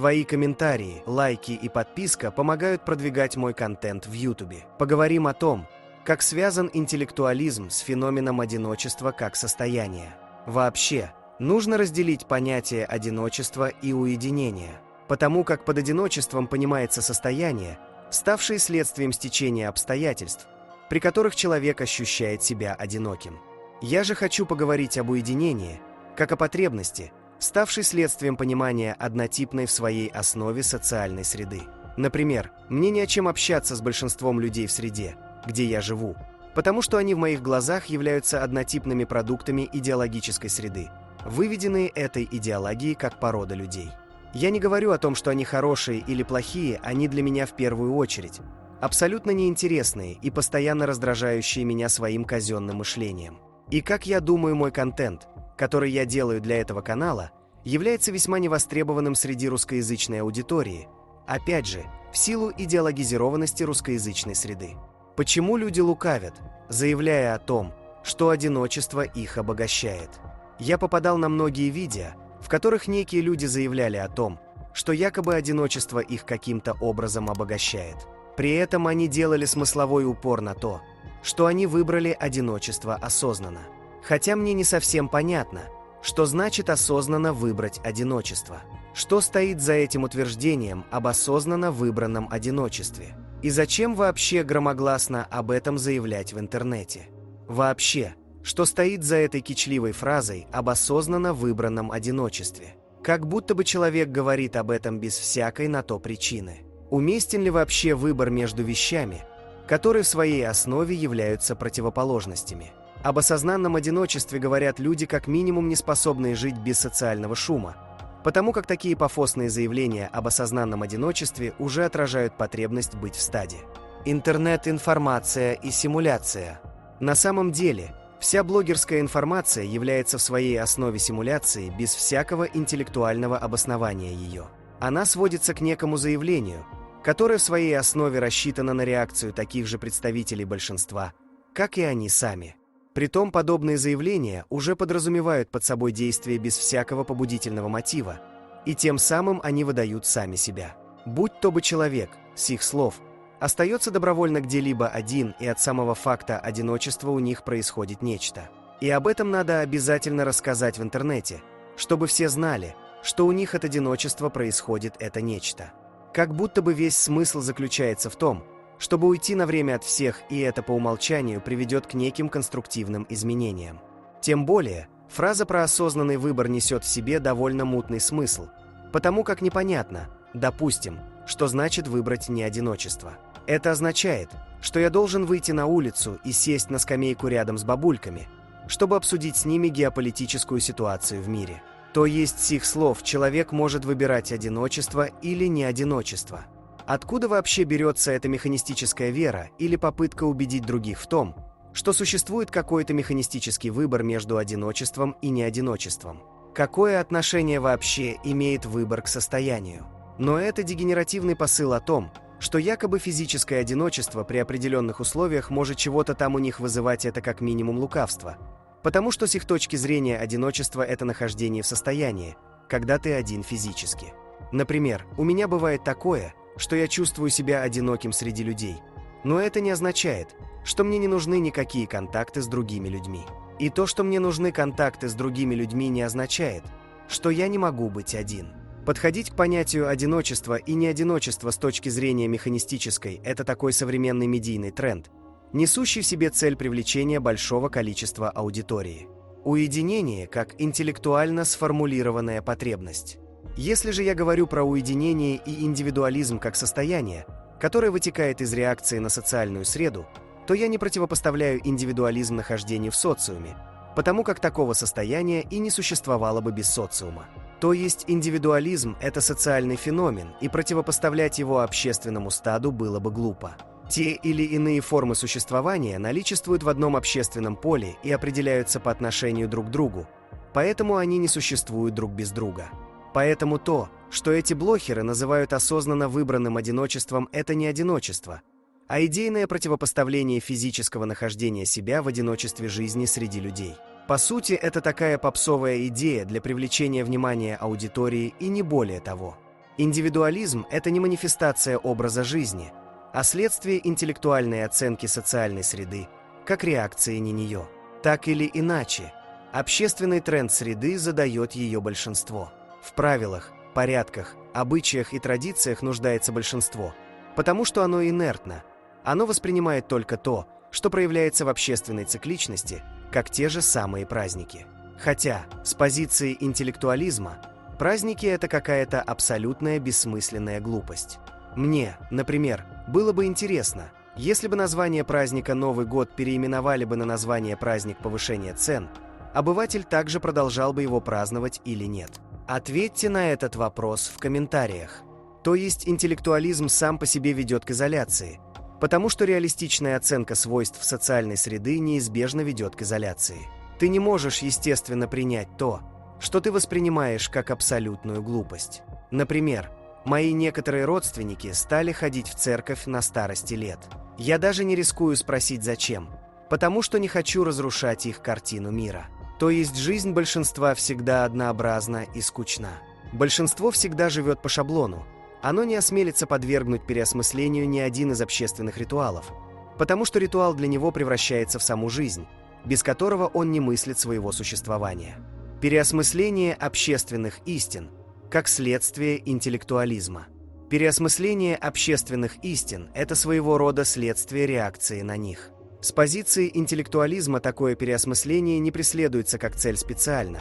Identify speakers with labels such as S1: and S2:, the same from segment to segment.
S1: Твои комментарии, лайки и подписка помогают продвигать мой контент в YouTube. Поговорим о том, как связан интеллектуализм с феноменом одиночества как состояния. Вообще, нужно разделить понятие одиночества и уединения, потому как под одиночеством понимается состояние, ставшее следствием стечения обстоятельств, при которых человек ощущает себя одиноким. Я же хочу поговорить об уединении, как о потребности, ставшей следствием понимания однотипной в своей основе социальной среды. Например, мне не о чем общаться с большинством людей в среде, где я живу, потому что они в моих глазах являются однотипными продуктами идеологической среды, выведенные этой идеологией как порода людей. Я не говорю о том, что они хорошие или плохие, они для меня в первую очередь абсолютно неинтересные и постоянно раздражающие меня своим казенным мышлением. И как я думаю, мой контент, который я делаю для этого канала, является весьма невостребованным среди русскоязычной аудитории, опять же, в силу идеологизированности русскоязычной среды. Почему люди лукавят, заявляя о том, что одиночество их обогащает? Я попадал на многие видео, в которых некие люди заявляли о том, что якобы одиночество их каким-то образом обогащает. При этом они делали смысловой упор на то, что они выбрали одиночество осознанно. Хотя мне не совсем понятно, что значит осознанно выбрать одиночество. Что стоит за этим утверждением об осознанно выбранном одиночестве? И зачем вообще громогласно об этом заявлять в интернете? Вообще, что стоит за этой кичливой фразой об осознанно выбранном одиночестве? Как будто бы человек говорит об этом без всякой на то причины. Уместен ли вообще выбор между вещами, которые в своей основе являются противоположностями? Об осознанном одиночестве говорят люди, как минимум не способные жить без социального шума, потому как такие пафосные заявления об осознанном одиночестве уже отражают потребность быть в стаде. Интернет-информация и симуляция. На самом деле, вся блогерская информация является в своей основе симуляцией без всякого интеллектуального обоснования ее. Она сводится к некому заявлению, которое в своей основе рассчитано на реакцию таких же представителей большинства, как и они сами. Притом подобные заявления уже подразумевают под собой действие без всякого побудительного мотива, и тем самым они выдают сами себя. Будь то бы человек, с их слов, остается добровольно где-либо один, и от самого факта одиночества у них происходит нечто. И об этом надо обязательно рассказать в интернете, чтобы все знали, что у них от одиночества происходит это нечто. Как будто бы весь смысл заключается в том, чтобы уйти на время от всех, и это по умолчанию приведет к неким конструктивным изменениям. Тем более, фраза про осознанный выбор несет в себе довольно мутный смысл, потому как непонятно, допустим, что значит выбрать не одиночество. Это означает, что я должен выйти на улицу и сесть на скамейку рядом с бабульками, чтобы обсудить с ними геополитическую ситуацию в мире. То есть, с их слов, человек может выбирать одиночество или не одиночество. Откуда вообще берется эта механистическая вера или попытка убедить других в том, что существует какой-то механистический выбор между одиночеством и неодиночеством? Какое отношение вообще имеет выбор к состоянию? Но это дегенеративный посыл о том, что якобы физическое одиночество при определенных условиях может чего-то там у них вызывать, это как минимум лукавство. Потому что с их точки зрения одиночество – это нахождение в состоянии, когда ты один физически. Например, у меня бывает такое, что я чувствую себя одиноким среди людей. Но это не означает, что мне не нужны никакие контакты с другими людьми. И то, что мне нужны контакты с другими людьми, не означает, что я не могу быть один. Подходить к понятию одиночества и неодиночества с точки зрения механистической – это такой современный медийный тренд, несущий в себе цель привлечения большого количества аудитории. Уединение как интеллектуально сформулированная потребность. Если же я говорю про уединение и индивидуализм как состояние, которое вытекает из реакции на социальную среду, то я не противопоставляю индивидуализм нахождению в социуме, потому как такого состояния и не существовало бы без социума. То есть индивидуализм – это социальный феномен, и противопоставлять его общественному стаду было бы глупо. Те или иные формы существования наличествуют в одном общественном поле и определяются по отношению друг к другу, поэтому они не существуют друг без друга. Поэтому то, что эти блохеры называют осознанно выбранным одиночеством, это не одиночество, а идейное противопоставление физического нахождения себя в одиночестве жизни среди людей. По сути, это такая попсовая идея для привлечения внимания аудитории и не более того. Индивидуализм – это не манифестация образа жизни, а следствие интеллектуальной оценки социальной среды, как реакции на нее. Так или иначе, общественный тренд среды задает ее большинство. В правилах, порядках, обычаях и традициях нуждается большинство, потому что оно инертно. Оно воспринимает только то, что проявляется в общественной цикличности, как те же самые праздники. Хотя, с позиции интеллектуализма, праздники – это какая-то абсолютная бессмысленная глупость. Мне, например, было бы интересно, если бы название праздника Новый год переименовали бы на название праздник повышения цен, обыватель также продолжал бы его праздновать или нет? Ответьте на этот вопрос в комментариях. То есть интеллектуализм сам по себе ведет к изоляции, потому что реалистичная оценка свойств социальной среды неизбежно ведет к изоляции. Ты не можешь, естественно, принять то, что ты воспринимаешь как абсолютную глупость. Например, мои некоторые родственники стали ходить в церковь на старости лет. Я даже не рискую спросить, зачем, потому что не хочу разрушать их картину мира. То есть жизнь большинства всегда однообразна и скучна. Большинство всегда живет по шаблону. Оно не осмелится подвергнуть переосмыслению ни один из общественных ритуалов, потому что ритуал для него превращается в саму жизнь, без которого он не мыслит своего существования. Переосмысление общественных истин как следствие интеллектуализма. Переосмысление общественных истин – это своего рода следствие реакции на них. С позиции интеллектуализма такое переосмысление не преследуется как цель специально,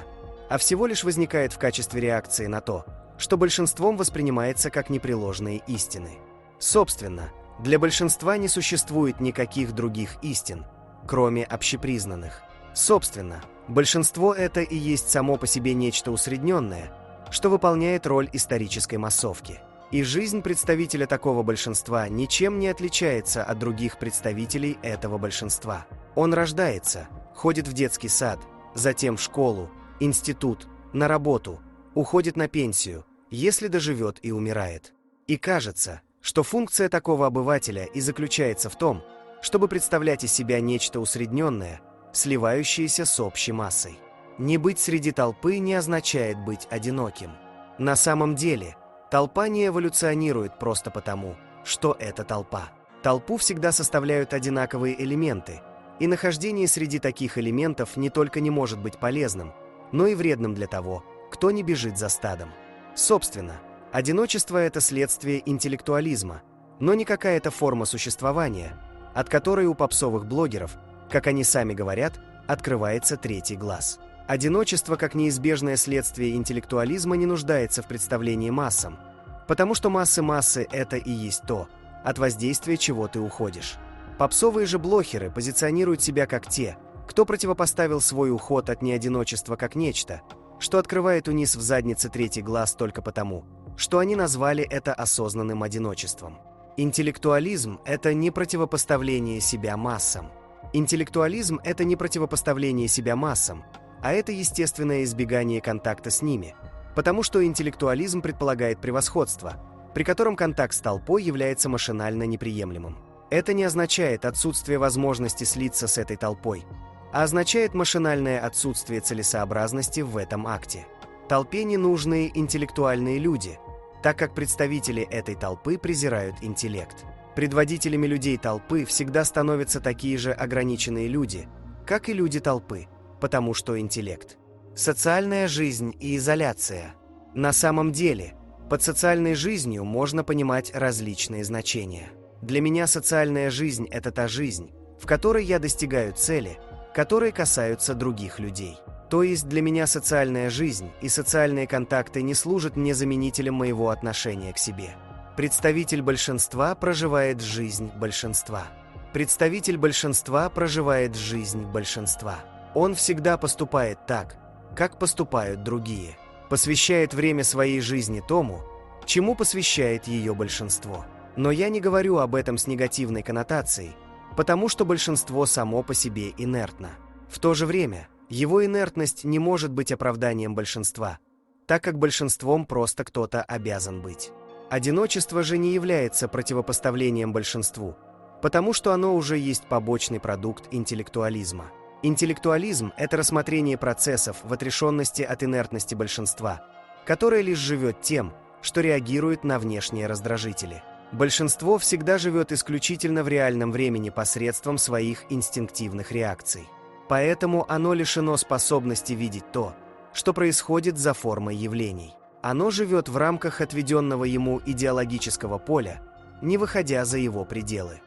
S1: а всего лишь возникает в качестве реакции на то, что большинством воспринимается как непреложные истины. Собственно, для большинства не существует никаких других истин, кроме общепризнанных. Собственно, большинство – это и есть само по себе нечто усредненное, что выполняет роль исторической массовки. И жизнь представителя такого большинства ничем не отличается от других представителей этого большинства. Он рождается, ходит в детский сад, затем в школу, институт, на работу, уходит на пенсию, если доживет и умирает. И кажется, что функция такого обывателя и заключается в том, чтобы представлять из себя нечто усредненное, сливающееся с общей массой. Не быть среди толпы не означает быть одиноким. На самом деле, толпа не эволюционирует просто потому, что это толпа. Толпу всегда составляют одинаковые элементы, и нахождение среди таких элементов не только не может быть полезным, но и вредным для того, кто не бежит за стадом. Собственно, одиночество – это следствие интеллектуализма, но не какая-то форма существования, от которой у попсовых блогеров, как они сами говорят, открывается третий глаз. Одиночество, как неизбежное следствие интеллектуализма, не нуждается в представлении массам, потому что массы – это и есть то, от воздействия чего ты уходишь. Попсовые же блогеры позиционируют себя как те, кто противопоставил свой уход от неодиночества как нечто, что открывает у них в заднице третий глаз только потому, что они назвали это осознанным одиночеством. Интеллектуализм – это не противопоставление себя массам. Интеллектуализм – это не противопоставление себя массам, а это естественное избегание контакта с ними, потому что интеллектуализм предполагает превосходство, при котором контакт с толпой является машинально неприемлемым. Это не означает отсутствие возможности слиться с этой толпой, а означает машинальное отсутствие целесообразности в этом акте. Толпе не нужны интеллектуальные люди, так как представители этой толпы презирают интеллект. Предводителями людей толпы всегда становятся такие же ограниченные люди, как и люди толпы, потому что интеллект. Социальная жизнь и изоляция. На самом деле, под социальной жизнью можно понимать различные значения. Для меня социальная жизнь – это та жизнь, в которой я достигаю цели, которые касаются других людей. То есть для меня социальная жизнь и социальные контакты не служат мне заменителем моего отношения к себе. Представитель большинства проживает жизнь большинства. Представитель большинства проживает жизнь большинства. Он всегда поступает так, как поступают другие. Посвящает время своей жизни тому, чему посвящает ее большинство. Но я не говорю об этом с негативной коннотацией, потому что большинство само по себе инертно. В то же время, его инертность не может быть оправданием большинства, так как большинством просто кто-то обязан быть. Одиночество же не является противопоставлением большинству, потому что оно уже есть побочный продукт интеллектуализма. Интеллектуализм – это рассмотрение процессов в отрешенности от инертности большинства, которое лишь живет тем, что реагирует на внешние раздражители. Большинство всегда живет исключительно в реальном времени посредством своих инстинктивных реакций. Поэтому оно лишено способности видеть то, что происходит за формой явлений. Оно живет в рамках отведенного ему идеологического поля, не выходя за его пределы.